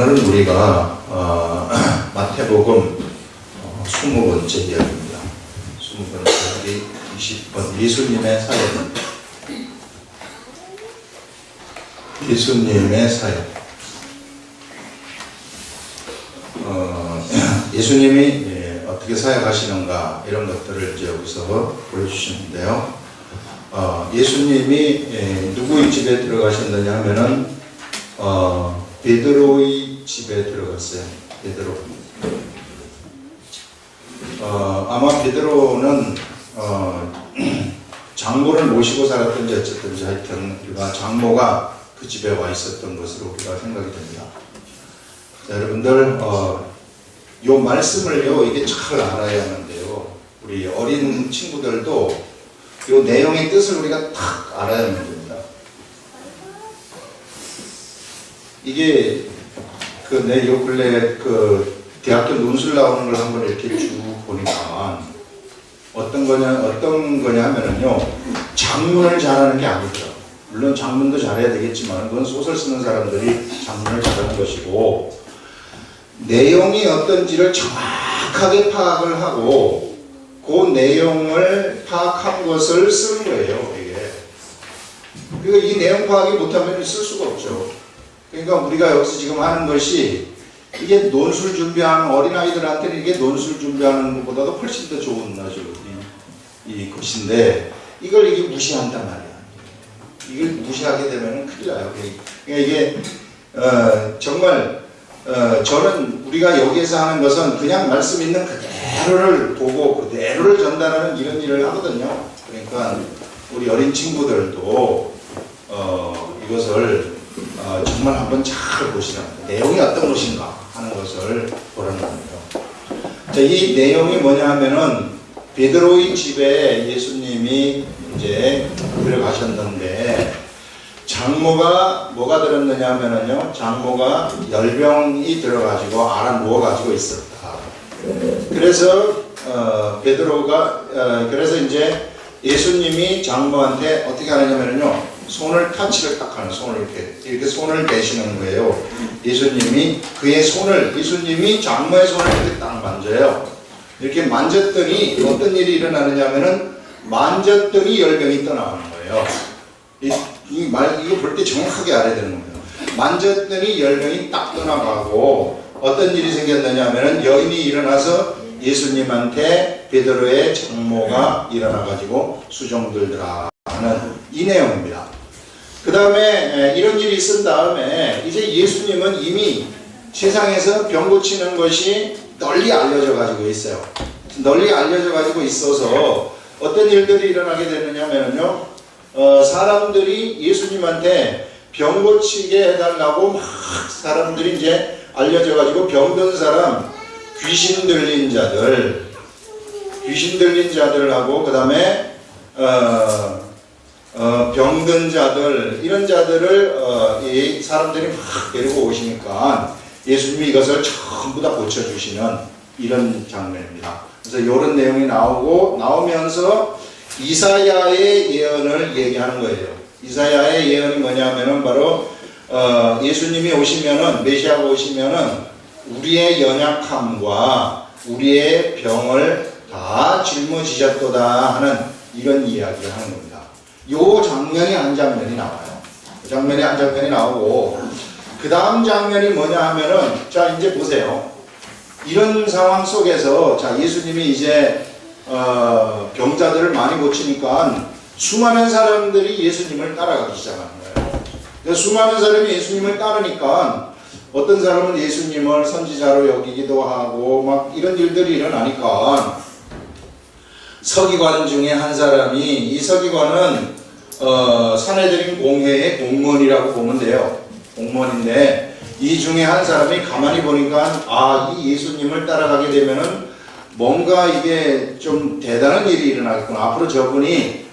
오늘은 우리가 마태복음 20번째 이야기입니다. 20번째 우리 20번 예수님의 사역. 예수님의 사역. 예수님이 어떻게 사역하시는가 이런 것들을 이제 여기서 보여주시는데요. 예수님이 누구의 집에 들어가셨느냐 하면은 베드로의 집에 들어갔어요. 베드로. 아마 베드로는 장모를 모시고 살았던지 어쨌든지 하여튼 우리가 장모가 그 집에 와 있었던 것으로 우리가 생각이 됩니다. 자, 여러분들 요 말씀을요 이게 잘 알아야 하는데요. 우리 어린 친구들도 요 내용의 뜻을 우리가 딱 알아야 하는 겁니다. 이게 내 요 근래 대학교 논술 나오는 걸 한번 이렇게 쭉 보니까 어떤 거냐 하면은요, 작문을 잘하는 게 아니죠. 물론 작문도 잘해야 되겠지만 그건 소설 쓰는 사람들이 작문을 잘하는 것이고, 내용이 어떤지를 정확하게 파악을 하고 그 내용을 파악한 것을 쓰는 거예요. 이게. 그러니까 이 내용 파악이 못하면 쓸 수가 없죠. 그러니까 우리가 여기서 지금 하는 것이 이게 논술 준비하는 어린아이들한테는 이게 논술 준비하는 것보다도 훨씬 더 좋은 이 것인데 이걸 이게 무시한단 말이야. 이걸 무시하게 되면 큰일 나요. 그러니까 이게 정말 저는 우리가 여기에서 하는 것은 그냥 말씀 있는 그대로를 보고 그대로를 전달하는 이런 일을 하거든요. 그러니까 우리 어린 친구들도 이것을 정말 한번 잘 보시라는 거예요. 내용이 어떤 것인가 하는 것을 보라는 겁니다. 자, 이 내용이 뭐냐 하면은 베드로의 집에 예수님이 이제 들어가셨는데 장모가 뭐가 들었느냐 하면은요, 장모가 열병이 들어가지고 알아 누워가지고 있었다. 그래서 베드로가 그래서 이제 예수님이 장모한테 어떻게 하느냐면은요, 손을 타치를 딱 하는, 손을 이렇게 손을 대시는 거예요. 예수님이 예수님이 장모의 손을 이렇게 딱 만져요. 이렇게 만졌더니 어떤 일이 일어나느냐면은 만졌더니 열병이 떠나가는 거예요. 이거 볼 때 정확하게 알아야 되는 거예요. 만졌더니 열병이 딱 떠나가고 어떤 일이 생겼느냐면은 여인이 일어나서 예수님한테 베드로의 장모가 일어나가지고 수종들더라 하는 이 내용입니다. 그 다음에 이런 일이 있은 다음에 이제 예수님은 이미 세상에서 병 고치는 것이 널리 알려져 가지고 있어요. 널리 알려져 가지고 있어서 어떤 일들이 일어나게 되느냐면요, 사람들이 예수님한테 병 고치게 해달라고 막 사람들이 이제 알려져 가지고 병든 사람, 귀신 들린 자들하고 그 다음에 병든 자들, 이런 자들을 이 사람들이 막 데리고 오시니까 예수님이 이것을 전부 다 고쳐주시는 이런 장면입니다. 그래서 이런 내용이 나오면서 이사야의 예언을 얘기하는 거예요. 이사야의 예언이 뭐냐면은 바로 예수님이 오시면은, 메시아가 오시면은 우리의 연약함과 우리의 병을 다 짊어지셨도다 하는 이런 이야기를 하는 겁니다. 요 장면이 한 장면이 나와요. 그 장면이 한 장면이 나오고, 그 다음 장면이 뭐냐 하면은, 자, 이제 보세요. 이런 상황 속에서, 자, 예수님이 이제, 병자들을 많이 고치니까 수많은 사람들이 예수님을 따라가기 시작하는 거예요. 수많은 사람이 예수님을 따르니까 어떤 사람은 예수님을 선지자로 여기기도 하고, 막 이런 일들이 일어나니까 서기관 중에 한 사람이, 이 서기관은 산헤드린 공회의 공무원이라고 보면 돼요. 공무원인데 이 중에 한 사람이 가만히 보니까 이 예수님을 따라가게 되면은 뭔가 이게 좀 대단한 일이 일어나겠구나. 앞으로 저분이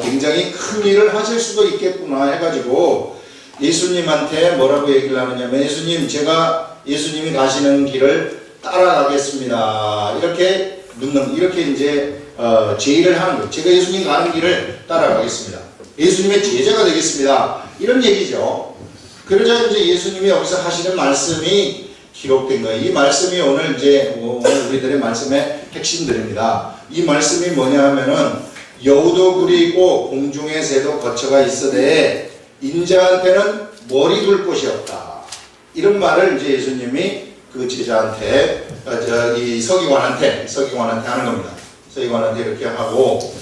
굉장히 큰 일을 하실 수도 있겠구나 해가지고 예수님한테 뭐라고 얘기를 하느냐면, 예수님, 제가 예수님이 가시는 길을 따라가겠습니다. 이렇게 이제 제의를 하는 거예요. 제가 예수님 가는 길을 따라가겠습니다. 예수님의 제자가 되겠습니다. 이런 얘기죠. 그러자 이제 예수님이 여기서 하시는 말씀이 기록된 거예요. 이 말씀이 오늘 우리들의 말씀의 핵심들입니다. 이 말씀이 뭐냐 하면은 여우도 굴이 있고 공중의 새도 거처가 있으되 인자한테는 머리 둘 곳이 없다. 이런 말을 이제 예수님이 그 제자한테 이 서기관한테 하는 겁니다. 서기관한테 이렇게 하고,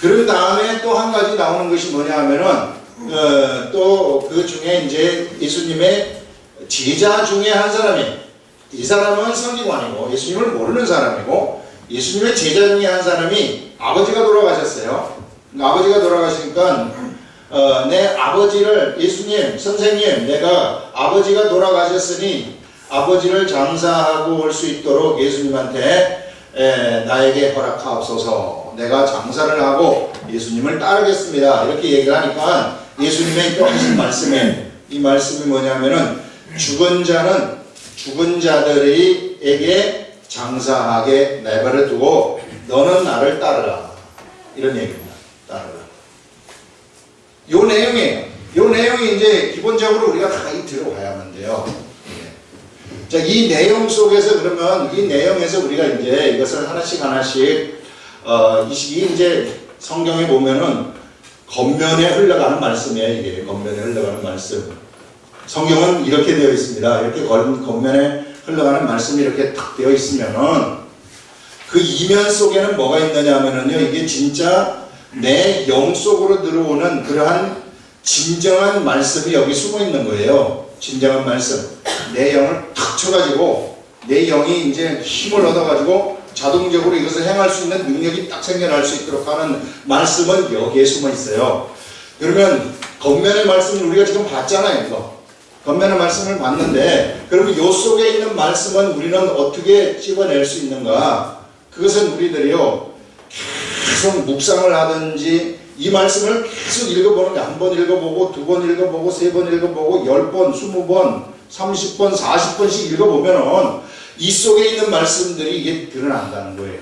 그런 다음에 또 한 가지 나오는 것이 뭐냐 하면은 또 그 중에 이제 예수님의 제자 중에 한 사람이, 이 사람은 서기관이고 예수님을 모르는 사람이고, 예수님의 제자 중에 한 사람이 아버지가 돌아가셨어요. 아버지가 돌아가시니까 내 아버지를, 예수님 선생님, 내가 아버지가 돌아가셨으니 아버지를 장사하고 올 수 있도록 예수님한테 나에게 허락하옵소서. 내가 장사를 하고 예수님을 따르겠습니다. 이렇게 얘기를 하니까 예수님의 또 하신 이 말씀이 뭐냐면은 죽은 자는 죽은 자들에게 장사하게 내버려 두고 너는 나를 따르라. 이런 얘기입니다. 따르라. 요 내용이에요. 요 내용이 이제 기본적으로 우리가 다 들어봐야만 돼요. 자, 이 내용 속에서, 그러면 이 내용에서 우리가 이제 이것을 하나씩 이게 이제 성경에 보면은 겉면에 흘러가는 말씀이에요. 이게 겉면에 흘러가는 말씀. 성경은 이렇게 되어 있습니다. 이렇게 겉면에 흘러가는 말씀이 이렇게 탁 되어 있으면은 그 이면 속에는 뭐가 있느냐 하면은요, 이게 진짜 내 영 속으로 들어오는 그러한 진정한 말씀이 여기 숨어 있는 거예요. 진정한 말씀. 내 영을 탁 쳐가지고 내 영이 이제 힘을 얻어가지고 자동적으로 이것을 행할 수 있는 능력이 딱 생겨날 수 있도록 하는 말씀은 여기에 숨어 있어요. 그러면 겉면의 말씀을 우리가 지금 봤잖아요. 이거 겉면의 말씀을 봤는데, 그러면 요 속에 있는 말씀은 우리는 어떻게 찍어낼 수 있는가? 그것은 우리들이요 계속 묵상을 하든지 이 말씀을 계속 읽어보는 게, 한 번 읽어보고 두 번 읽어보고 세 번 읽어보고 10번 20번 30번 40번씩 읽어보면은 이 속에 있는 말씀들이 이게 드러난다는 거예요.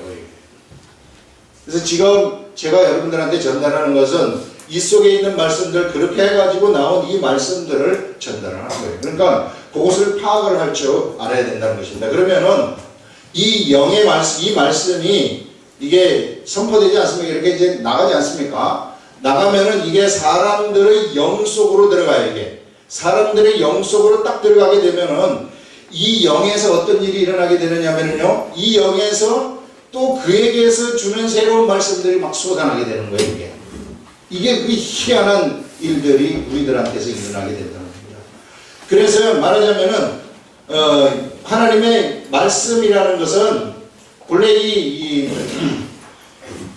그래서 지금 제가 여러분들한테 전달하는 것은 이 속에 있는 말씀들, 그렇게 해가지고 나온 이 말씀들을 전달하는 거예요. 그러니까 그것을 파악을 할 줄 알아야 된다는 것입니다. 그러면은 이 영의 말씀, 이 말씀이 이게 선포되지 않습니까? 이렇게 이제 나가지 않습니까? 나가면은 이게 사람들의 영 속으로 들어가요. 이게 사람들의 영 속으로 딱 들어가게 되면은 이 영에서 어떤 일이 일어나게 되느냐면요, 이 영에서 또 그에게서 주는 새로운 말씀들이 막 쏟아나게 되는 거예요. 이게 그 희한한 일들이 우리들한테서 일어나게 된다는 겁니다. 그래서 말하자면은 하나님의 말씀이라는 것은 본래 이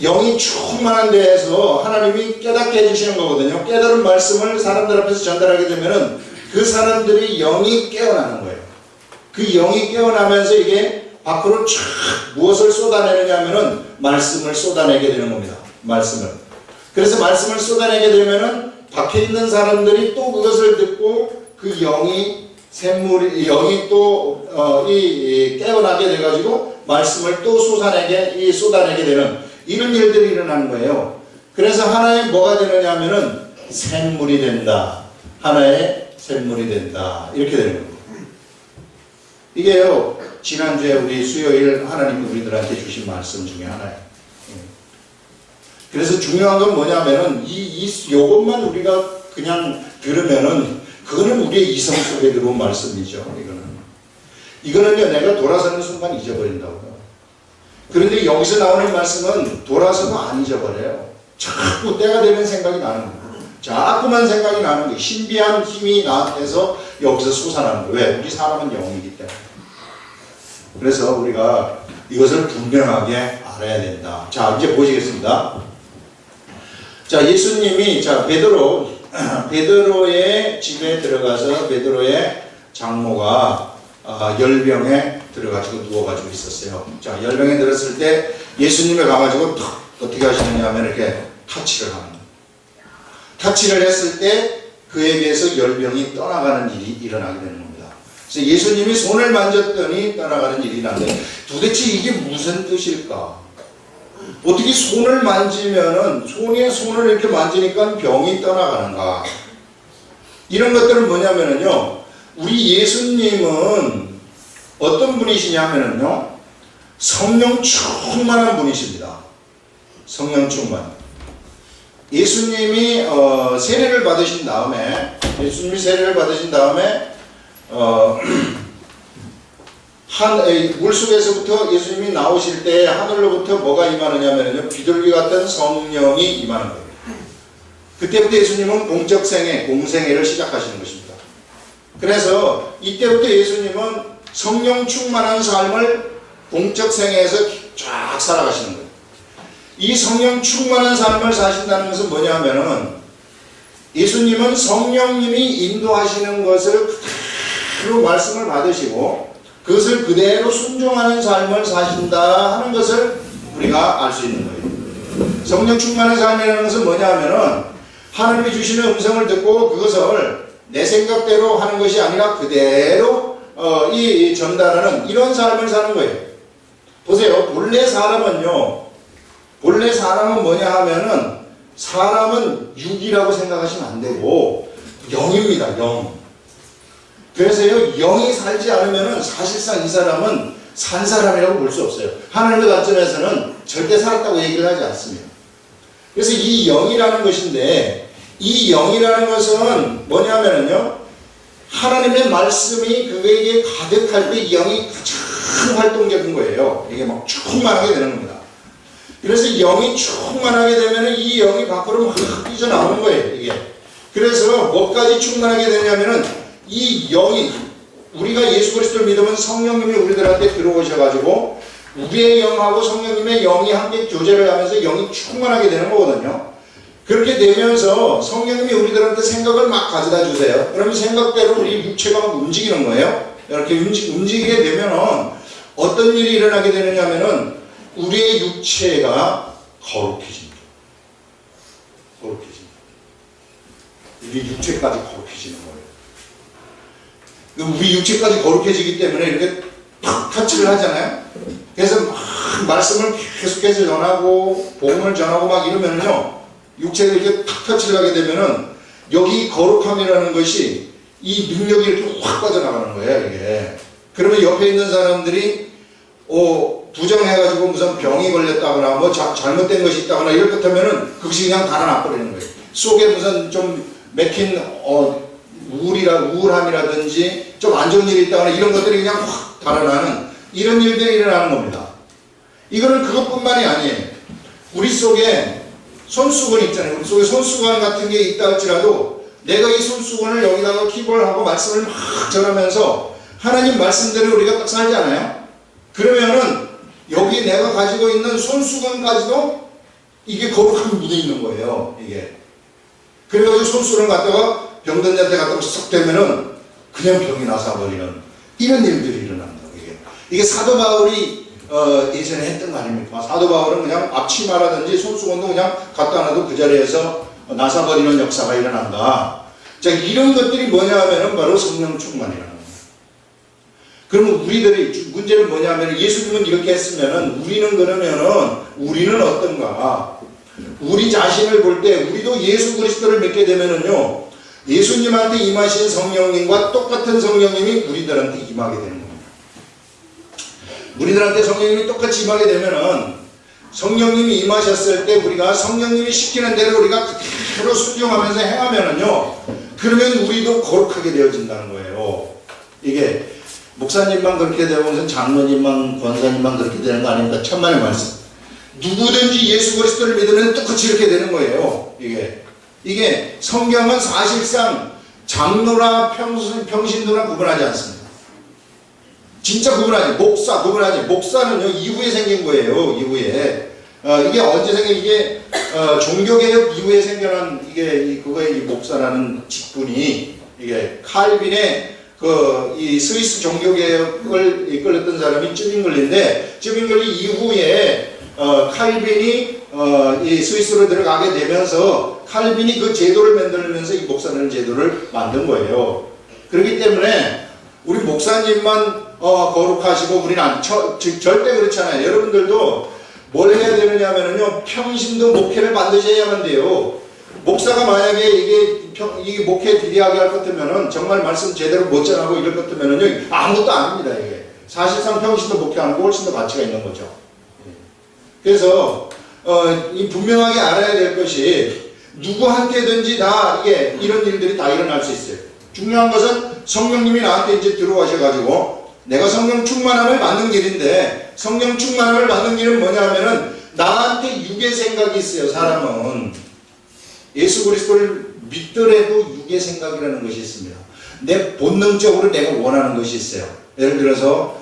영이 충만한 데에서 하나님이 깨닫게 해주시는 거거든요. 깨달은 말씀을 사람들 앞에서 전달하게 되면은 그 사람들이 영이 깨어나는 거예요. 그 영이 깨어나면서 이게 밖으로 쫙 무엇을 쏟아내느냐 하면은 말씀을 쏟아내게 되는 겁니다. 말씀을. 그래서 말씀을 쏟아내게 되면은 밖에 있는 사람들이 또 그것을 듣고 그 영이 또 깨어나게 돼가지고 말씀을 또 쏟아내게 되는 이런 일들이 일어나는 거예요. 그래서 하나의 뭐가 되느냐 하면은 샘물이 된다. 하나의 샘물이 된다. 이렇게 되는 겁니다. 이게요, 지난주에 우리 수요일 하나님이 우리들한테 주신 말씀 중에 하나예요. 그래서 중요한 건 뭐냐면은 요것만 우리가 그냥 들으면은 그거는 우리의 이성 속에 들어온 말씀이죠. 이거는요, 내가 돌아서는 순간 잊어버린다고요. 그런데 여기서 나오는 말씀은 돌아서도 안 잊어버려요. 자꾸 때가 되면 생각이 나는 거예요. 자꾸만 생각이 나는 거예요. 신비한 힘이 나한테서 여기서 솟아나는 거예요. 왜? 우리 사람은 영이기 때문에. 그래서 우리가 이것을 분명하게 알아야 된다. 자, 이제 보시겠습니다. 자, 예수님이 베드로의 집에 들어가서 베드로의 장모가 열병에 들어가지고 누워가지고 있었어요. 자, 열병에 들었을 때 예수님이 가가지고 어떻게 하시느냐 하면 이렇게 터치를 하는 거예요. 터치를 했을 때 그에게서 열병이 떠나가는 일이 일어나게 되는 겁니다. 그래서 예수님이 손을 만졌더니 떠나가는 일이 일어나는데 도대체 이게 무슨 뜻일까? 어떻게 손을 만지면은 손에 손을 이렇게 만지니까 병이 떠나가는가? 이런 것들은 뭐냐면요, 우리 예수님은 어떤 분이시냐면요, 성령 충만한 분이십니다. 성령 충만. 예수님이 세례를 받으신 다음에 물속에서부터 예수님이 나오실 때 하늘로부터 뭐가 임하느냐면요, 비둘기 같은 성령이 임하는 거예요. 그때부터 예수님은 공적 생애, 공생애를 시작하시는 것입니다. 그래서 이때부터 예수님은 성령 충만한 삶을 공적 생애에서 쫙 살아가시는 거예요. 이 성령 충만한 삶을 사신다는 것은 뭐냐면은, 예수님은 성령님이 인도하시는 것을 그대로 말씀을 받으시고 그것을 그대로 순종하는 삶을 사신다 하는 것을 우리가 알 수 있는 거예요. 성령 충만한 삶이라는 것은 뭐냐면은, 하나님이 주시는 음성을 듣고 그것을 내 생각대로 하는 것이 아니라 그대로 전달하는 이런 삶을 사는 거예요. 보세요. 본래 사람은 뭐냐 하면은, 사람은 육이라고 생각하시면 안 되고 영입니다. 영. 그래서요, 영이 살지 않으면은 사실상 이 사람은 산 사람이라고 볼 수 없어요. 하나님의 관점에서는 절대 살았다고 얘기를 하지 않습니다. 그래서 이 영이라는 것인데, 이 영이라는 것은 뭐냐면요, 하나님의 말씀이 그에게 가득할 때 이 영이 가장 활동적인 거예요. 이게 막 충만하게 되는 겁니다. 그래서 영이 충만하게 되면 이 영이 밖으로 막 뛰어나오는 거예요. 이게. 그래서 뭐까지 충만하게 되냐면은, 이 영이, 우리가 예수 그리스도를 믿으면 성령님이 우리들한테 들어오셔가지고 우리의 영하고 성령님의 영이 함께 교제를 하면서 영이 충만하게 되는 거거든요. 그렇게 되면서 성령님이 우리들한테 생각을 막 가져다 주세요. 그러면 생각대로 우리 육체가 막 움직이는 거예요. 이렇게 움직이게 되면은 어떤 일이 일어나게 되느냐면은, 우리의 육체가 거룩해집니다. 거룩해집니다. 우리 육체까지 거룩해지는 거예요. 우리 육체까지 거룩해지기 때문에 이렇게 탁 터치를 하잖아요. 그래서 막 말씀을 계속해서 전하고 복음을 전하고 막 이러면요, 육체가 이렇게 탁 터치를 하게 되면은 여기 거룩함이라는 것이 이 능력이 이렇게 확 빠져나가는 거예요. 이게. 그러면 옆에 있는 사람들이 부정해가지고 무슨 병이 걸렸다거나 뭐 잘못된 것이 있다거나 이럴 것 하면은 그것이 그냥 달아나버리는 거예요. 속에 무슨 좀 맥힌 우울함이라든지 좀 안 좋은 일이 있다거나 이런 것들이 그냥 확 달아나는 이런 일들이 일어나는 겁니다. 이거는 그것뿐만이 아니에요. 우리 속에 손수건 있잖아요. 우리 속에 손수건 같은 게 있다 할지라도 내가 이 손수건을 여기다가 킵을 하고 말씀을 막 전하면서 하나님 말씀대로 우리가 딱 살지 않아요? 그러면은 여기 내가 가지고 있는 손수건까지도 이게 거룩한 문에 있는 거예요. 이게. 그래가지고 손수건 갖다가 병든 자한테 갖다가 쏙 대면은 그냥 병이 나서버리는 이런 일들이 일어납니다. 이게 사도 바울이 예전에 했던 거 아닙니까? 사도 바울은 그냥 앞치마라든지 손수건도 그냥 갖다 놔도 그 자리에서 나서버리는 역사가 일어난다. 자, 이런 것들이 뭐냐 하면은 바로 성령 충만이라는 거예요. 그러면 우리들의 문제는 뭐냐 하면, 예수님은 이렇게 했으면은 우리는 어떤가? 우리 자신을 볼 때 우리도 예수 그리스도를 믿게 되면은요, 예수님한테 임하신 성령님과 똑같은 성령님이 우리들한테 임하게 되는 겁니다. 우리들한테 성령님이 똑같이 임하게 되면은, 성령님이 임하셨을 때 우리가 성령님이 시키는 대로 우리가 그대로 순종하면서 행하면은요, 그러면 우리도 거룩하게 되어진다는 거예요. 이게 목사님만 그렇게 되고 무슨 장로님만 권사님만 그렇게 되는 거 아닙니까? 천만의 말씀. 누구든지 예수 그리스도를 믿으면 똑같이 이렇게 되는 거예요. 이게 성경은 사실상 장로나 평신도나 구분하지 않습니다. 진짜 구분하지. 목사 구분하지. 목사는요, 이후에 생긴 거예요. 이후에. 이게 언제 생긴, 이게 종교개혁 이후에 생겨난 이 목사라는 직분이, 이게 칼빈의 이 스위스 종교개혁을 이끌었던 사람이 쯔빙글리인데, 쯔빙글리 이후에 칼빈이 이 스위스로 들어가게 되면서 칼빈이 그 제도를 만들면서 이 목사라는 제도를 만든 거예요. 그렇기 때문에 우리 목사님만 거룩하시고 우리는 절대 그렇지 않아요. 여러분들도 뭘 해야 되느냐 하면요, 평신도 목회를 반드시 해야만 돼요. 목사가 만약에 이게 목회 비리하게 할 것 같으면은 정말 말씀 제대로 못 전하고 이럴 것 같으면은요, 아무것도 아닙니다, 이게. 사실상 평신도 목회하는 거 훨씬 더 가치가 있는 거죠. 그래서, 이 분명하게 알아야 될 것이 누구한테든지 다 이게 이런 일들이 다 일어날 수 있어요. 중요한 것은 성령님이 나한테 이제 들어오셔가지고 내가 성령 충만함을 받는 길인데, 성령 충만함을 받는 길은 뭐냐면은 나한테 육의 생각이 있어요. 사람은 예수 그리스도를 믿더라도 육의 생각이라는 것이 있습니다. 내 본능적으로 내가 원하는 것이 있어요. 예를 들어서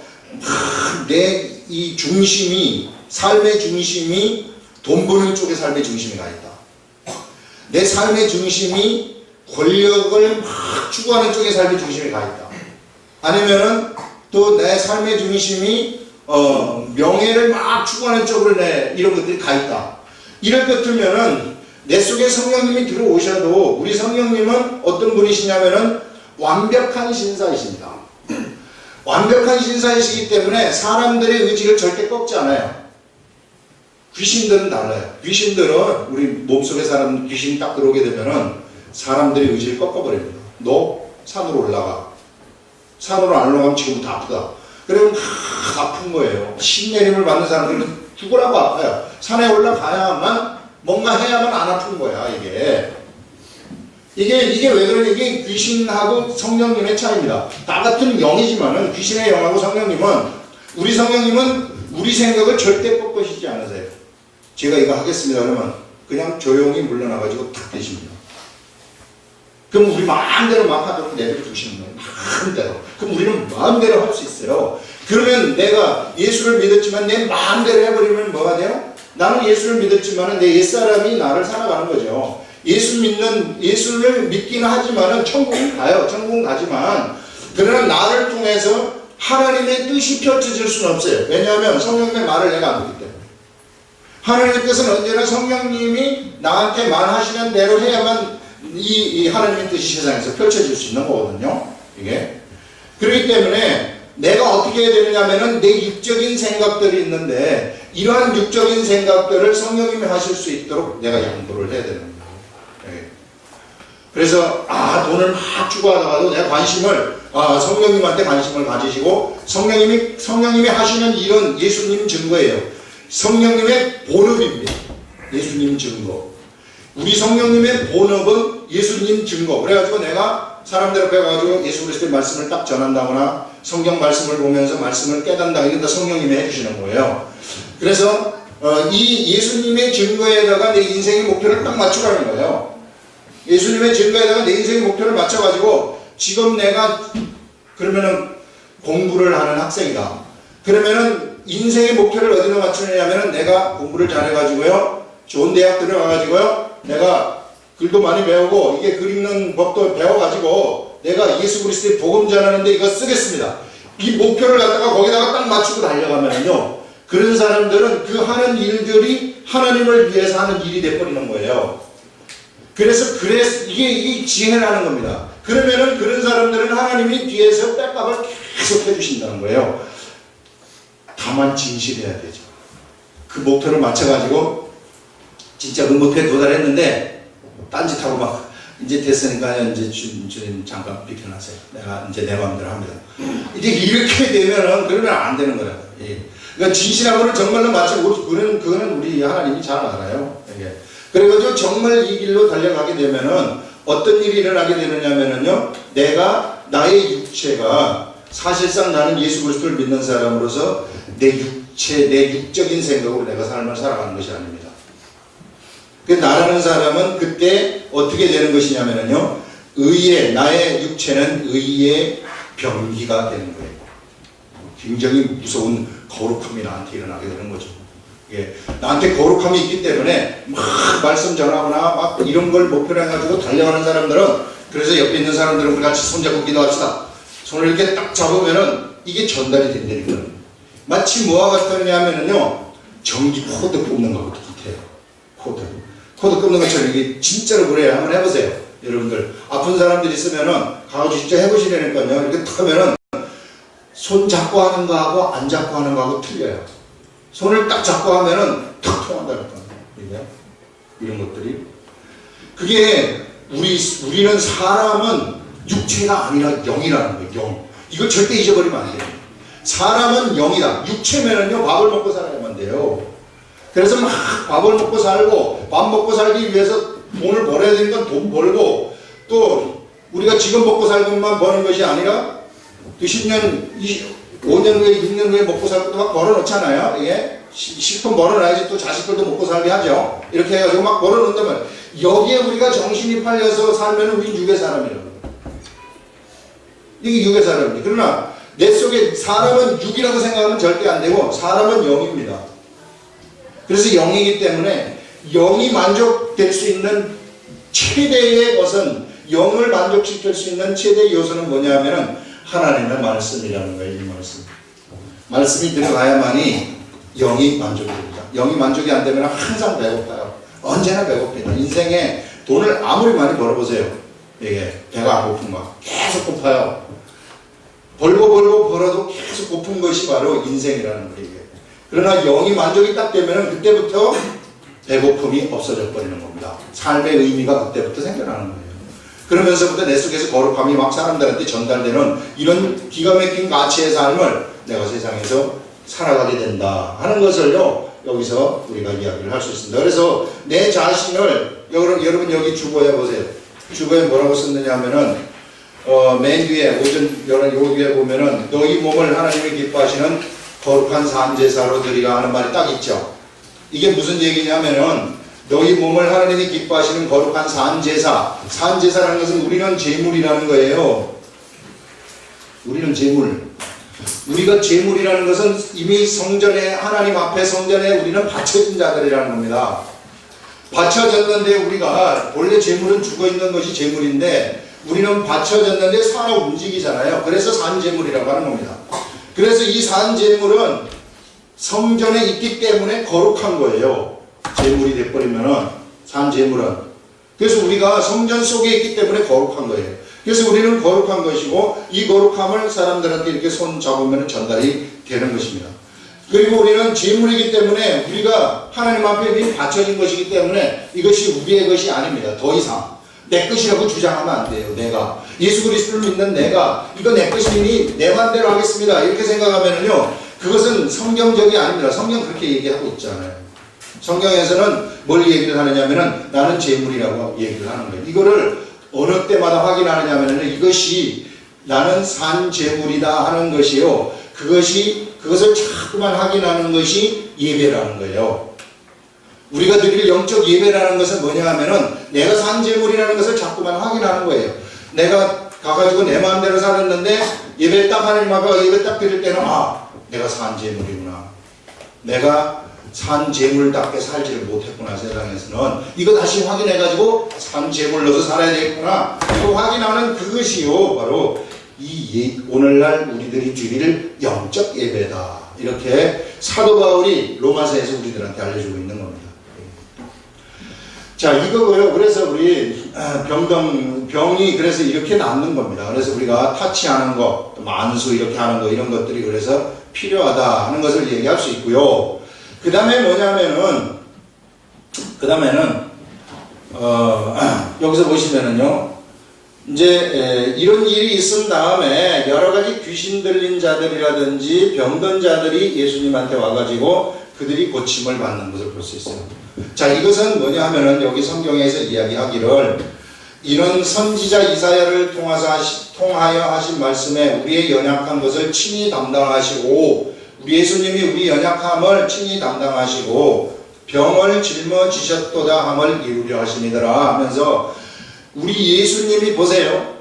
내 이 중심이, 삶의 중심이 돈 버는 쪽에 삶의 중심이 가 있다. 내 삶의 중심이 권력을 막 추구하는 쪽에 삶의 중심이 가 있다. 아니면은 또 내 삶의 중심이 명예를 막 추구하는 쪽으로 이런 것들이 가 있다. 이럴 것 같으면은 내 속에 성령님이 들어오셔도 우리 성령님은 어떤 분이시냐면은 완벽한 신사이십니다. 완벽한 신사이시기 때문에 사람들의 의지를 절대 꺾지 않아요. 귀신들은 달라요. 귀신들은 우리 몸속에 사람 귀신이 딱 들어오게 되면은 사람들의 의지를 꺾어버립니다. 너 산으로 올라가. 산으로 안 올라가면 지금부터 아프다. 그러면 아픈 거예요. 신내림을 받는 사람들은 죽으라고 아파요. 산에 올라가야만 뭔가 해야만 안 아픈 거야, 이게. 이게 왜 그러냐? 이게 귀신하고 성령님의 차이입니다. 다 같은 영이지만은 귀신의 영하고 우리 성령님은 우리 생각을 절대 꺾으시지 않으세요. 제가 이거 하겠습니다. 그러면 그냥 조용히 물러나가지고 탁 되십니다. 그럼 우리 마음대로 막 하도록 내버려 두시는 거예요. 마음대로. 그럼 우리는 마음대로 할 수 있어요. 그러면 내가 예수를 믿었지만 내 마음대로 해버리면 뭐가 돼요? 나는 예수를 믿었지만 내 옛사람이 나를 살아가는 거죠. 예수를 믿기는 하지만은 천국은 가요. 천국은 가지만 그러나 나를 통해서 하나님의 뜻이 펼쳐질 수는 없어요. 왜냐하면 성령님의 말을 내가 안 듣기 때문에. 하나님의 뜻은 언제나 성령님이 나한테 말하시는 대로 해야만 이 하나님의 뜻이 세상에서 펼쳐질 수 있는 거거든요. 이게. 그렇기 때문에 내가 어떻게 해야 되느냐면은 내 육적인 생각들이 있는데 이러한 육적인 생각들을 성령님이 하실 수 있도록 내가 양보를 해야 되는 거예요. 그래서 돈을 막 추구하다가도 내가 성령님한테 관심을 가지시고 성령님이 하시는 일은 예수님 증거예요. 성령님의 본업입니다. 예수님 증거. 우리 성령님의 본업은 예수님 증거. 그래가지고 내가 사람들 앞에 가가지고 예수 그리스도의 말씀을 딱 전한다거나 성경 말씀을 보면서 말씀을 깨닫는다. 이건 다 성령님이 해주시는 거예요. 그래서 이 예수님의 증거에다가 내 인생의 목표를 딱 맞추라는 거예요. 예수님의 증거에다가 내 인생의 목표를 맞춰가지고 지금 내가 그러면은 공부를 하는 학생이다. 그러면은 인생의 목표를 어디로 맞추느냐면은 내가 공부를 잘해가지고요. 좋은 대학 들어가가지고요. 내가 글도 많이 배우고 이게 글 읽는 법도 배워가지고 내가 예수 그리스도의 복음 전하는데 이거 쓰겠습니다. 이 목표를 갖다가 거기다가 딱 맞추고 달려가면요. 그런 사람들은 그 하는 일들이 하나님을 위해서 하는 일이 돼버리는 거예요. 그래서 이게 지혜라는 겁니다. 그러면은 그런 사람들은 하나님이 뒤에서 백업을 계속 해주신다는 거예요. 다만 진실해야 되죠. 그 목표를 맞춰가지고 진짜 그 목표에 도달했는데 딴짓하고 막 이제 됐으니까 이제 주님 잠깐 비켜나세요. 내가 이제 내 마음대로 합니다. 이제 이렇게 되면은 그러면 안 되는 거라고. 예. 그러니까 진실하고는 정말로 맞추고 그거는 우리 하나님이 잘 알아요. 예. 그래가지고 정말 이 길로 달려가게 되면은 어떤 일이 일어나게 되느냐면은요, 나의 육체가 사실상 나는 예수 그리스도를 믿는 사람으로서 내 육적인 생각으로 내가 삶을 살아가는 것이 아닙니다. 그 나라는 사람은 그때 어떻게 되는 것이냐면은요, 나의 육체는 의의 병기가 되는 거예요. 굉장히 무서운 거룩함이 나한테 일어나게 되는 거죠. 예, 나한테 거룩함이 있기 때문에 막 말씀 전하거나 막 이런 걸 목표로 해가지고 달려가는 사람들은, 그래서 옆에 있는 사람들은 우리 같이 손잡고 기도합시다. 손을 이렇게 딱 잡으면은 이게 전달이 된다니까요. 마치 뭐와 같으냐면은요, 전기 코드 꼽는 것과 같아요. 코드 꼽는 것처럼 이게 진짜로 그래요. 한번 해보세요. 여러분들 아픈 사람들 있으면은 가가지고 진짜 해보시라니까요. 이렇게 탁 하면은 손 잡고 하는 거하고 안 잡고 하는 거하고 틀려요. 손을 딱 잡고 하면은 탁 통한다니까. 이런 것들이. 그게 우리는 사람은 육체가 아니라 영이라는 거예요. 영. 이걸 절대 잊어버리면 안 돼요. 사람은 영이다. 육체면은요 밥을 먹고 살아야만 돼요. 그래서 막 밥을 먹고 살고 밥 먹고 살기 위해서 돈을 벌어야 되는 건 돈 벌고 또 우리가 지금 먹고 살고만 버는 것이 아니라 또 10년, 5년 후에 6년 후에 먹고 살 것도 막 벌어놓잖아요. 이게 실컷 벌어놔야지 또 자식들도 먹고 살게 하죠. 이렇게 해가지고 막 벌어놓는다면 여기에 우리가 정신이 팔려서 살면 우리 육의 사람이라고. 이게 육의 사람입니다. 그러나 내 속에 사람은 육이라고 생각하면 절대 안 되고 사람은 영입니다. 그래서 영이기 때문에 영이 만족될 수 있는 최대의 것은 영을 만족시킬 수 있는 최대의 요소는 뭐냐면은 하나님의 말씀이라는 거예요. 이 말씀. 말씀이 들어가야만이 영이 만족이 됩니다. 영이 만족이 안 되면 항상 배고파요. 언제나 배고픕니다. 인생에 돈을 아무리 많이 벌어보세요. 이게 배가 안 고픈 거 계속 고파요. 벌고 벌어도 계속 고픈 것이 바로 인생이라는 거예요. 그러나 영이 만족이 딱 되면 그때부터 배고픔이 없어져 버리는 겁니다. 삶의 의미가 그때부터 생겨나는 거예요. 그러면서부터 내 속에서 거룩함이 막 사람들한테 전달되는 이런 기가 막힌 가치의 삶을 내가 세상에서 살아가게 된다 하는 것을요 여기서 우리가 이야기를 할 수 있습니다. 그래서 내 자신을 여러분 여기 주보에 보세요. 주보에 뭐라고 썼느냐 하면은 맨 뒤에 오전 요 뒤에 보면은 너희 몸을 하나님이 기뻐하시는 거룩한 산제사로 드리라 하는 말이 딱 있죠. 이게 무슨 얘기냐면은 너희 몸을 하나님이 기뻐하시는 거룩한 산제사. 산제사라는 것은 우리는 제물이라는 거예요. 우리는 제물. 우리가 제물이라는 것은 이미 성전에 하나님 앞에 성전에 우리는 바쳐진 자들이라는 겁니다. 바쳐졌는데 우리가 원래 제물은 죽어있는 것이 제물인데 우리는 바쳐졌는데 살아 움직이잖아요. 그래서 산제물이라고 하는 겁니다. 그래서 이 산제물은 성전에 있기 때문에 거룩한 거예요. 제물이 돼버리면은 산제물은. 그래서 우리가 성전 속에 있기 때문에 거룩한 거예요. 그래서 우리는 거룩한 것이고 이 거룩함을 사람들한테 이렇게 손 잡으면 전달이 되는 것입니다. 그리고 우리는 제물이기 때문에 우리가 하나님 앞에 이미 바쳐진 것이기 때문에 이것이 우리의 것이 아닙니다. 더 이상 내 것이라고 주장하면 안 돼요. 내가 예수 그리스도를 믿는 내가 이거 내 것이니 내 맘대로 하겠습니다 이렇게 생각하면은요 그것은 성경적이 아닙니다. 성경 그렇게 얘기하고 있잖아요. 성경에서는 뭘 얘기를 하느냐면은 나는 제물이라고 얘기를 하는 거예요. 이거를 어느 때마다 확인하느냐면은 이것이 나는 산 제물이다 하는 것이요. 그것을 자꾸만 확인하는 것이 예배라는 거예요. 우리가 드릴 영적 예배라는 것은 뭐냐 하면은 내가 산 제물이라는 것을 자꾸만 확인하는 거예요. 내가 가가지고 내 마음대로 살았는데 예배 딱 하나님 앞에 예배 딱 드릴 때는 내가 산 제물이구나. 내가 산 제물답게 살지를 못했구나. 세상에서는 이거 다시 확인해가지고 산 제물로서 살아야 되겠구나. 이거 확인하는 그것이요 바로 오늘날 우리들이 드릴 영적 예배다. 이렇게 사도 바울이 로마서에서 우리들한테 알려주고 있는 겁니다. 자 이거고요. 그래서 우리 병이 그래서 이렇게 남는 겁니다. 그래서 우리가 타치하는 거, 만수 이렇게 하는 거 이런 것들이 그래서 필요하다 하는 것을 얘기할 수 있고요. 그 다음에 뭐냐면은 여기서 보시면은요 이제 이런 일이 있은 다음에 여러 가지 귀신 들린 자들이라든지 병든 자들이 예수님한테 와가지고 그들이 고침을 받는 것을 볼 수 있어요. 자 이것은 뭐냐 하면은 여기 성경에서 이야기하기를 이런 선지자 이사야를 통하여 하신 말씀에 우리의 연약한 것을 친히 담당하시고 우리 예수님이 우리 연약함을 친히 담당하시고 병을 짊어지셨도다 함을 이루려 하시니더라 하면서 우리 예수님이 보세요.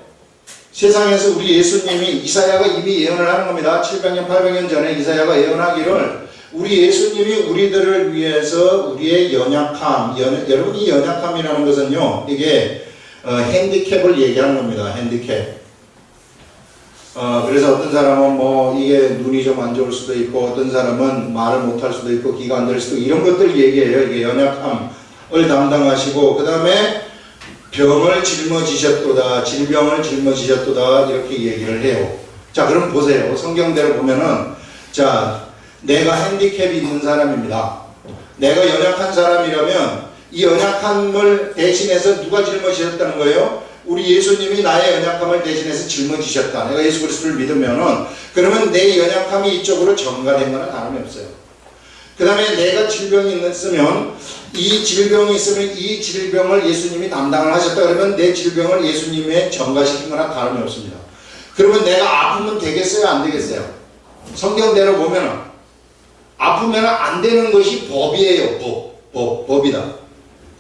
세상에서 우리 예수님이 이사야가 이미 예언을 하는 겁니다. 700년 800년 전에 이사야가 예언하기를 우리 예수님이 우리들을 위해서 우리의 연약함 여러분 이 연약함이라는 것은요 이게 핸디캡을 얘기하는 겁니다. 핸디캡. 그래서 어떤 사람은 뭐 이게 눈이 좀 안 좋을 수도 있고 어떤 사람은 말을 못할 수도 있고 귀가 안 들릴 수도 있고 이런 것들 얘기해요. 이게 연약함을 담당하시고 그 다음에 병을 짊어지셨도다 질병을 짊어지셨도다 이렇게 얘기를 해요. 자 그럼 보세요. 성경대로 보면은 자 내가 핸디캡이 있는 사람입니다. 내가 연약한 사람이라면 이 연약함을 대신해서 누가 짊어지셨다는 거예요? 우리 예수님이 나의 연약함을 대신해서 짊어지셨다. 내가 예수 그리스도를 믿으면은 그러면 내 연약함이 이쪽으로 전가된 거나 다름이 없어요. 그 다음에 내가 질병이 있으면 이 질병을 예수님이 담당을 하셨다 그러면 내 질병을 예수님의 전가시킨 거나 다름이 없습니다. 그러면 내가 아프면 되겠어요? 안 되겠어요? 성경대로 보면은 아프면 안 되는 것이 법이에요. 법이다.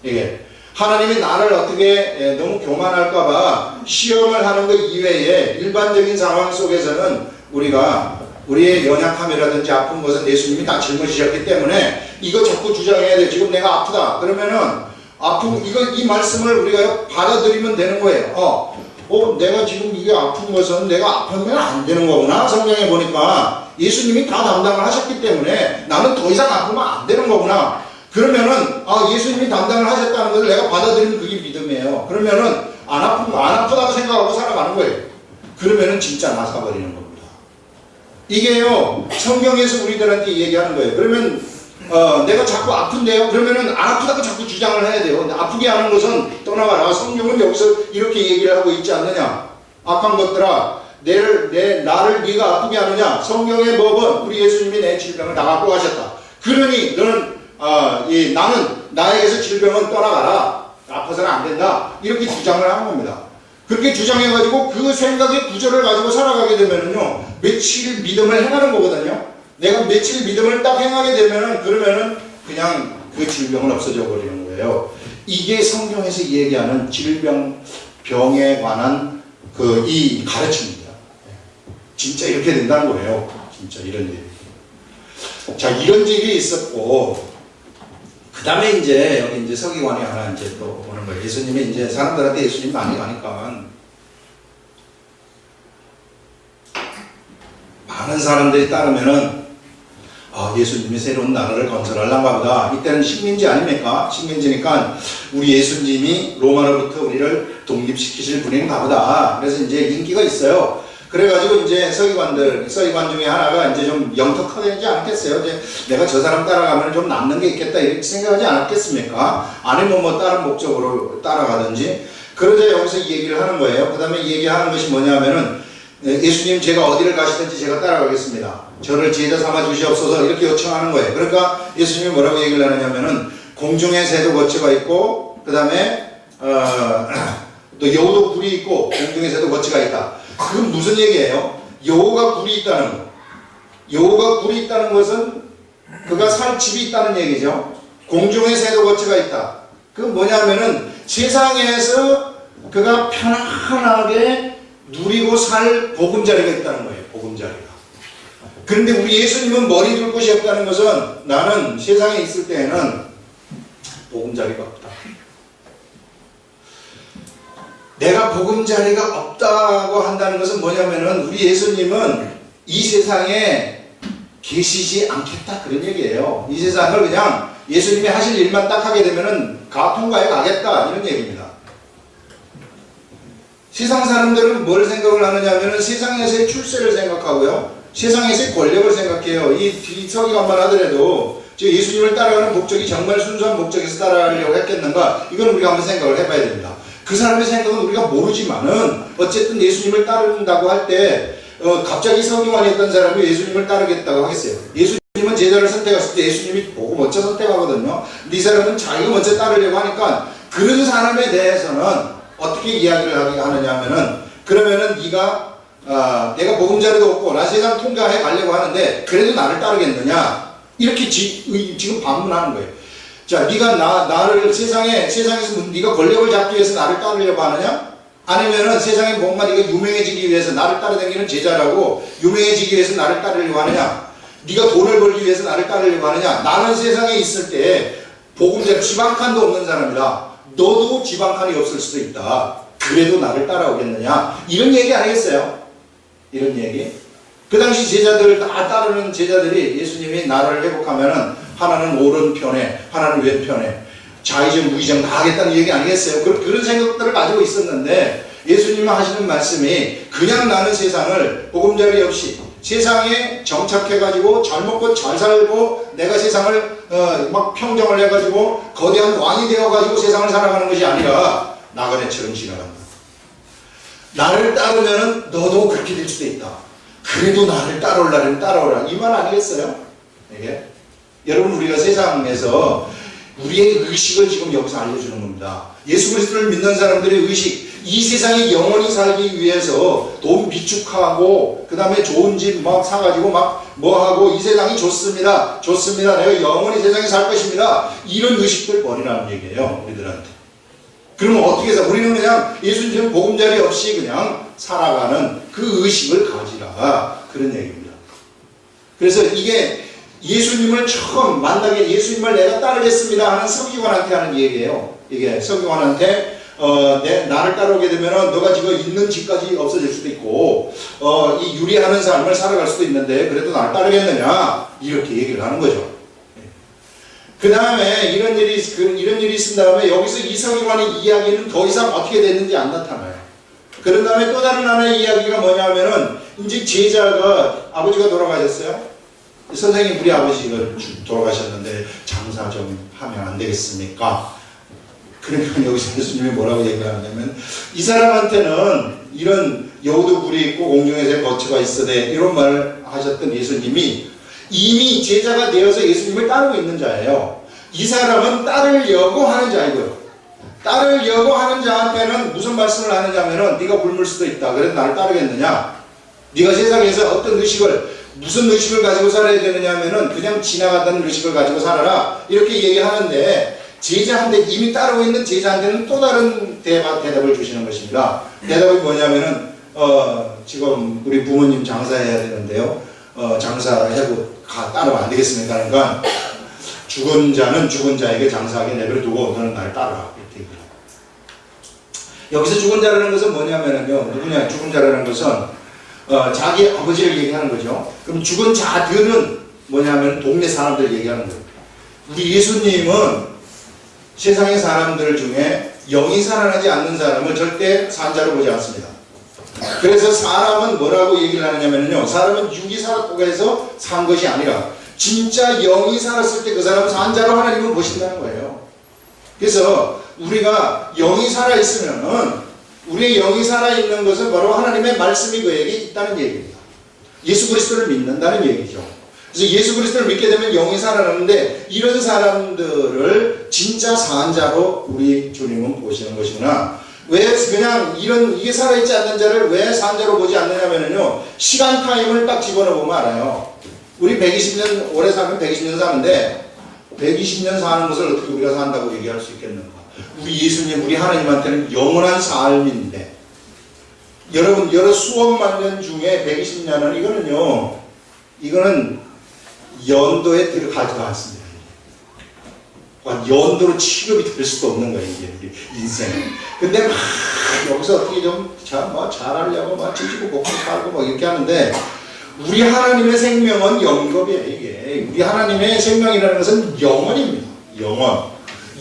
이게 하나님이 나를 어떻게 너무 교만할까봐 시험을 하는 것 이외에 일반적인 상황 속에서는 우리의 연약함이라든지 아픈 것은 예수님이 다 짊어지셨기 때문에 이거 자꾸 주장해야 돼. 지금 내가 아프다. 그러면은 이 말씀을 우리가 받아들이면 되는 거예요. 내가 지금 이게 아픈 것은 내가 아프면 안 되는 거구나. 성경에 보니까 예수님이 다 담당을 하셨기 때문에 나는 더 이상 아프면 안 되는 거구나. 그러면은 예수님이 담당을 하셨다는 것을 내가 받아들이면 그게 믿음이에요. 그러면은 안 아프다고 생각하고 살아가는 거예요. 그러면은 진짜 나사버리는 겁니다. 이게요 성경에서 우리들한테 얘기하는 거예요. 그러면 내가 자꾸 아픈데요? 그러면은 안 아프다고 자꾸 주장을 해야 돼요. 근데 아프게 하는 것은 떠나가라. 성경은 여기서 이렇게 얘기를 하고 있지 않느냐. 악한 것들아 나를 네가 아프게 하느냐. 성경의 법은 우리 예수님이 내 질병을 다 갖고 가셨다. 그러니 너는 나는 나에게서 질병은 떠나가라. 아파서는 안 된다. 이렇게 주장을 하는 겁니다. 그렇게 주장해가지고 그 생각의 구조를 가지고 살아가게 되면은요, 며칠 믿음을 행하는 거거든요. 내가 며칠 믿음을 딱 행하게 되면은, 그러면은 그냥 그 질병은 없어져 버리는 거예요. 이게 성경에서 얘기하는 병에 관한 이 가르침입니다. 진짜 이렇게 된다는 거예요. 진짜 이런 일이. 자, 이런 일이 있었고, 그 다음에 여기 서기관이 하나 또 오는 거예요. 예수님이 사람들한테 예수님 많이 가니까 많은 사람들이 따르면은 예수님이 새로운 나라를 건설하려는가 보다. 이때는 식민지 아닙니까? 식민지니까 우리 예수님이 로마로부터 우리를 독립시키실 분인가 보다. 그래서 인기가 있어요. 그래가지고 서기관 중에 하나가 좀 영특하지 않겠어요? 내가 저 사람 따라가면 좀 남는 게 있겠다 이렇게 생각하지 않았겠습니까? 아니면 다른 목적으로 따라가든지. 그러자 여기서 이 얘기를 하는 거예요. 그 다음에 얘기하는 것이 뭐냐면은 예수님 제가 어디를 가시든지 제가 따라가겠습니다. 저를 제자 삼아 주시옵소서 이렇게 요청하는 거예요. 그러니까 예수님이 뭐라고 얘기를 하느냐면은 공중에 새도 거처가 있고 그 다음에 또 여우도 굴이 있고 공중에 새도 거처가 있다. 그건 무슨 얘기예요? 여우가 굴이 있다는 거. 여우가 굴이 있다는 것은 그가 살 집이 있다는 얘기죠. 공중에 새도 거처가 있다. 그건 뭐냐면은 세상에서 그가 편안하게 누리고 살 보금자리가 있다는 거예요. 보금자리가. 그런데 우리 예수님은 머리 둘 곳이 없다는 것은 나는 세상에 있을 때에는 보금자리가 없다. 내가 보금자리가 없다고 한다는 것은 뭐냐면은 우리 예수님은 이 세상에 계시지 않겠다 그런 얘기예요. 이 세상을 그냥 예수님이 하실 일만 딱 하게 되면은 통과해 가겠다 이런 얘기입니다. 세상 사람들은 뭘 생각을 하느냐 하면은 세상에서의 출세를 생각하고요. 세상에서의 권력을 생각해요. 이 서기관만 하더라도 예수님을 따라가는 목적이 정말 순수한 목적에서 따라가려고 했겠는가? 이건 우리가 한번 생각을 해봐야 됩니다. 그 사람의 생각은 우리가 모르지만은 어쨌든 예수님을 따른다고 할 때 갑자기 서기관이었던 사람이 예수님을 따르겠다고 하겠어요. 예수님은 제자를 선택했을 때 예수님이 보고 먼저 선택하거든요. 근데 이 사람은 자기가 먼저 따르려고 하니까 그런 사람에 대해서는 어떻게 이야기를 하느냐 하면은 그러면은 네가 내가 보금자리도 없고 나 세상 통과해 가려고 하는데 그래도 나를 따르겠느냐 이렇게 지금 반문하는 거예요. 자, 네가 나를 세상에서 네가 권력을 잡기 위해서 나를 따르려고 하느냐? 아니면은 세상에 뭔가 네가 유명해지기 위해서 나를 따라다니는 제자라고 유명해지기 위해서 나를 따르려고 하느냐? 네가 돈을 벌기 위해서 나를 따르려고 하느냐? 나는 세상에 있을 때 보금자리 집 한 칸도 없는 사람이다. 너도 집 한 칸이 없을 수도 있다. 그래도 나를 따라오겠느냐? 이런 얘기 아니겠어요? 이런 얘기. 그 당시 제자들 다 따르는 제자들이 예수님이 나라를 회복하면은 하나는 오른편에 하나는 왼편에 좌의정 우의정 다 하겠다는 얘기 아니겠어요? 그런 생각들을 가지고 있었는데 예수님이 하시는 말씀이 그냥 나는 세상을 보금자리 없이 세상에 정착해가지고 잘 먹고 잘 살고 내가 세상을 막 평정을 해가지고 거대한 왕이 되어가지고 세상을 살아가는 것이 아니라 나그네처럼 지나간다. 나를 따르면은 너도 그렇게 될 수도 있다. 그래도 나를 따라오려면 따라오라. 이 말 아니겠어요? 이게 여러분, 우리가 세상에서 우리의 의식을 지금 여기서 알려주는 겁니다. 예수 그리스도를 믿는 사람들의 의식, 이 세상에 영원히 살기 위해서 돈 비축하고 그 다음에 좋은 집 막 사가지고 막 뭐하고 이 세상이 좋습니다. 좋습니다. 내가 영원히 세상에 살 것입니다. 이런 의식들 버리라는 얘기예요. 우리들한테. 그러면 어떻게 해서 우리는 그냥 예수님 보금자리 없이 그냥 살아가는 그 의식을 가지라. 그런 얘기입니다. 그래서 이게 예수님을 처음 만나게 예수님을 내가 따르겠습니다 하는 서기관한테 하는 얘기예요. 이게 서기관한테 나를 따라오게 되면은 너가 지금 있는 집까지 없어질 수도 있고 이 유리하는 삶을 살아갈 수도 있는데 그래도 나를 따르겠느냐 이렇게 얘기를 하는 거죠. 그 다음에 이런 일이 있은 다음에 여기서 이 서기관의 이야기는 더 이상 어떻게 됐는지 안 나타나요. 그런 다음에 또 다른 하나의 이야기가 뭐냐면은 이제 제자가 아버지가 돌아가셨어요. 선생님, 우리 아버지가 돌아가셨는데 장사 좀 하면 안 되겠습니까? 그러니까 여기서 예수님이 뭐라고 얘기하냐면 이 사람한테는 이런 여우도 굴이 있고 공중에서 거처가 있으되 이런 말을 하셨던 예수님이 이미 제자가 되어서 예수님을 따르고 있는 자예요. 이 사람은 따르려고 하는 자이고요. 따르려고 하는 자한테는 무슨 말씀을 하느냐면은 네가 굶을 수도 있다. 그래서 나를 따르겠느냐? 네가 세상에서 어떤 무슨 의식을 가지고 살아야 되느냐 하면은 그냥 지나가던 의식을 가지고 살아라. 이렇게 얘기하는데 제자한테 이미 따르고 있는 제자한테는 또 다른 대답을 주시는 것입니다. 대답이 뭐냐면은 지금 우리 부모님 장사해야 되는데요. 장사하고 따르면 안 되겠습니까? 그러니까 죽은 자는 죽은 자에게 장사하게 내버려두고 너는 나를 따르라. 이렇게 얘기해요. 여기서 죽은 자라는 것은 뭐냐면은요. 누구냐? 죽은 자라는 것은 자기 아버지를 얘기하는 거죠. 그럼 죽은 자들은 뭐냐면 동네 사람들 얘기하는 거예요. 우리 예수님은 세상의 사람들 중에 영이 살아나지 않는 사람을 절대 산자로 보지 않습니다. 그래서 사람은 뭐라고 얘기를 하느냐면요. 사람은 육이 살았다고 해서 산 것이 아니라 진짜 영이 살았을 때 그 사람은 산자로 하나님은 보신다는 거예요. 그래서 우리가 영이 살아있으면은 우리의 영이 살아있는 것은 바로 하나님의 말씀이 그에게 있다는 얘기입니다. 예수 그리스도를 믿는다는 얘기죠. 그래서 예수 그리스도를 믿게 되면 영이 살아나는데 이런 사람들을 진짜 산자로 우리 주님은 보시는 것이구나. 왜 그냥 이게 살아있지 않는 자를 왜 산자로 보지 않느냐면요. 시간 타임을 딱 집어넣으면 알아요. 우리 120년, 오래 살면 120년 사는데 120년 사는 것을 어떻게 우리가 산다고 얘기할 수 있겠는가. 우리 예수님, 우리 하나님한테는 영원한 삶인데 여러분, 여러 수억만 년 중에 120년은 이거는 연도에 들어가지도 않습니다. 연도로 취급이 될 수도 없는 거예요, 이게 우리 인생은. 근데 막 여기서 어떻게 좀 잘하려고 막 지지고 먹고 살고 막 이렇게 하는데 우리 하나님의 생명은 영겁이에요, 이게. 우리 하나님의 생명이라는 것은 영원입니다.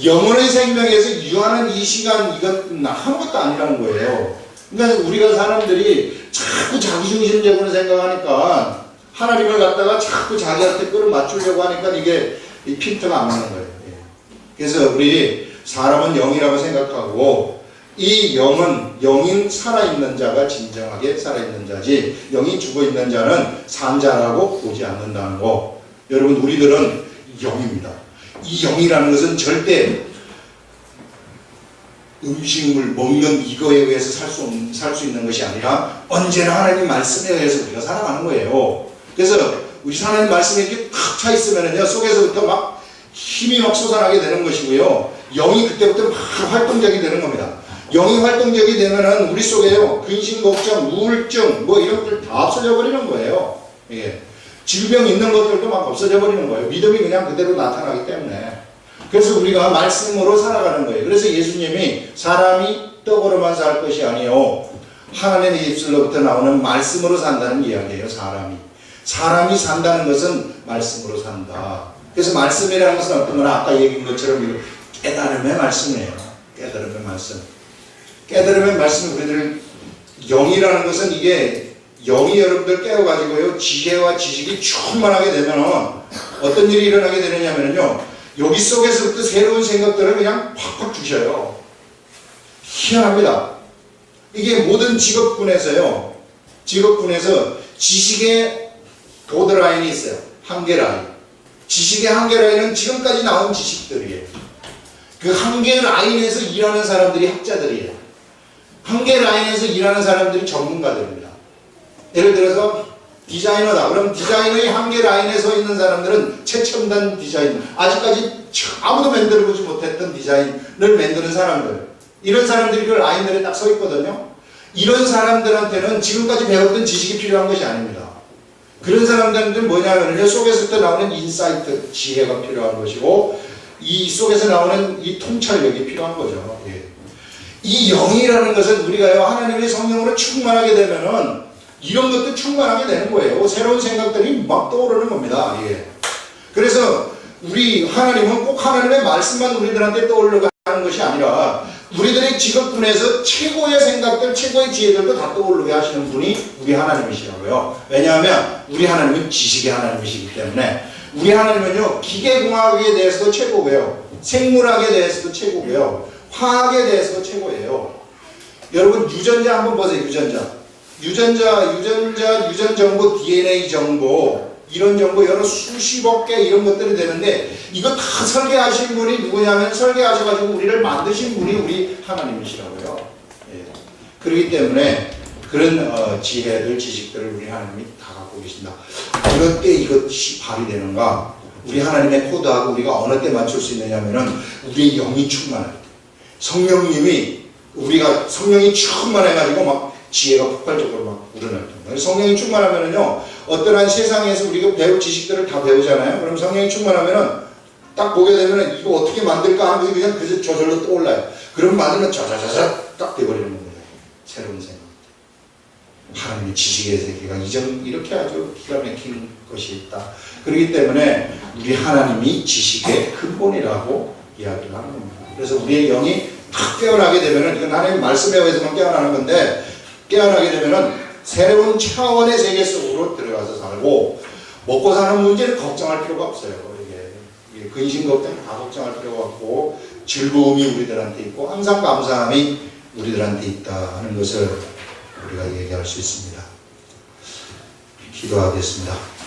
영원의 생명에서 유한한 이 시간, 이건 아무것도 아니라는 거예요. 그러니까 우리가 사람들이 자꾸 자기중심적으로 생각하니까 하나님을 갖다가 자꾸 자기한테 끌어 맞추려고 하니까 이게 핀트가 안 맞는 거예요. 그래서 우리 사람은 영이라고 생각하고 이 영인 살아있는 자가 진정하게 살아있는 자지 영이 죽어있는 자는 산자라고 보지 않는다는 거. 여러분, 우리들은 영입니다. 이 영이라는 것은 절대 음식물 먹는 이거에 의해서 살 수 있는 것이 아니라 언제나 하나님 말씀에 의해서 우리가 살아가는 거예요. 그래서 우리 하나님 말씀에 이렇게 탁 차 있으면은요, 속에서부터 막 힘이 막 솟아나게 되는 것이고요. 영이 그때부터 막 활동적이 되는 겁니다. 영이 활동적이 되면은 우리 속에요, 근심, 걱정, 우울증, 뭐 이런 것들 다 없어져 버리는 거예요. 예. 질병 있는 것들도 막 없어져 버리는 거예요. 믿음이 그냥 그대로 나타나기 때문에. 그래서 우리가 말씀으로 살아가는 거예요. 그래서 예수님이 사람이 떡으로만 살 것이 아니요 하나님의 입술로부터 나오는 말씀으로 산다는 이야기예요. 사람이 산다는 것은 말씀으로 산다. 그래서 말씀이라는 것은 어떤 거나 아까 얘기한 것처럼 깨달음의 말씀이에요. 깨달음의 말씀. 깨달음의 말씀, 우리들 영이라는 것은 이게 영이 여러분들 깨어가지고요, 지혜와 지식이 충만하게 되면은 어떤 일이 일어나게 되느냐면요, 여기 속에서부터 새로운 생각들을 그냥 팍팍 주셔요. 희한합니다. 이게 모든 직업군에서 지식의 보드라인이 있어요. 한계 라인. 지식의 한계 라인은 지금까지 나온 지식들이에요. 그 한계 라인에서 일하는 사람들이 학자들이에요. 한계 라인에서 일하는 사람들이 전문가들입니다. 예를 들어서 디자이너다. 그럼 디자이너의 한계 라인에 서 있는 사람들은 최첨단 디자인, 아직까지 아무도 만들어보지 못했던 디자인을 만드는 사람들, 이런 사람들이 그 라인들에 딱 서 있거든요. 이런 사람들한테는 지금까지 배웠던 지식이 필요한 것이 아닙니다. 그런 사람들은 뭐냐면요, 속에서부터 나오는 인사이트, 지혜가 필요한 것이고, 이 속에서 나오는 이 통찰력이 필요한 거죠. 예. 이 영이라는 것은 우리가요, 하나님의 성령으로 충만하게 되면은 이런 것도 충만하게 되는 거예요. 새로운 생각들이 막 떠오르는 겁니다. 예. 그래서 우리 하나님은 꼭 하나님의 말씀만 우리들한테 떠오르게 하는 것이 아니라 우리들의 직업군에서 최고의 생각들, 최고의 지혜들도 다 떠오르게 하시는 분이 우리 하나님이시라고요. 왜냐하면 우리 하나님은 지식의 하나님이시기 때문에, 우리 하나님은요, 기계공학에 대해서도 최고고요, 생물학에 대해서도 최고고요, 화학에 대해서도 최고예요. 여러분 유전자 한번 보세요. 유전 정보, DNA 정보, 이런 정보 여러 수십억 개 이런 것들이 되는데, 이거 다 설계하신 분이 누구냐면, 설계하셔가지고 우리를 만드신 분이 우리 하나님이시라고요. 예. 그렇기 때문에 그런 지혜들, 지식들을 우리 하나님이 다 갖고 계신다. 어느 때 이것이 발휘되는가? 우리 하나님의 코드하고 우리가 어느 때 맞출 수 있느냐면은 우리의 영이 충만할 때, 성령님이, 우리가 성령이 충만해가지고 막 지혜가 폭발적으로 막 우러날 겁니다. 성령이 충만하면은요, 어떠한 세상에서 우리가 배울 지식들을 다 배우잖아요. 그럼 성령이 충만하면은 딱 보게 되면은 이거 어떻게 만들까 하는 것이 그냥 그저 저절로 떠올라요. 그럼 맞으면 자자자자 딱 돼버리는 겁니다. 새로운 생각. 하나님의 지식의 세계가 이렇게 아주 기가 막힌 것이 있다. 그렇기 때문에 우리 하나님이 지식의 근본이라고 이야기를 하는 겁니다. 그래서 우리의 영이 탁 깨어나게 되면은, 이건 하나님 말씀에 의해서만 깨어나는 건데, 깨어나게 되면은 새로운 차원의 세계 속으로 들어가서 살고, 먹고 사는 문제는 걱정할 필요가 없어요. 이게 근심 걱정 다 걱정할 필요가 없고, 즐거움이 우리들한테 있고, 항상 감사함이 우리들한테 있다 하는 것을 우리가 얘기할 수 있습니다. 기도하겠습니다.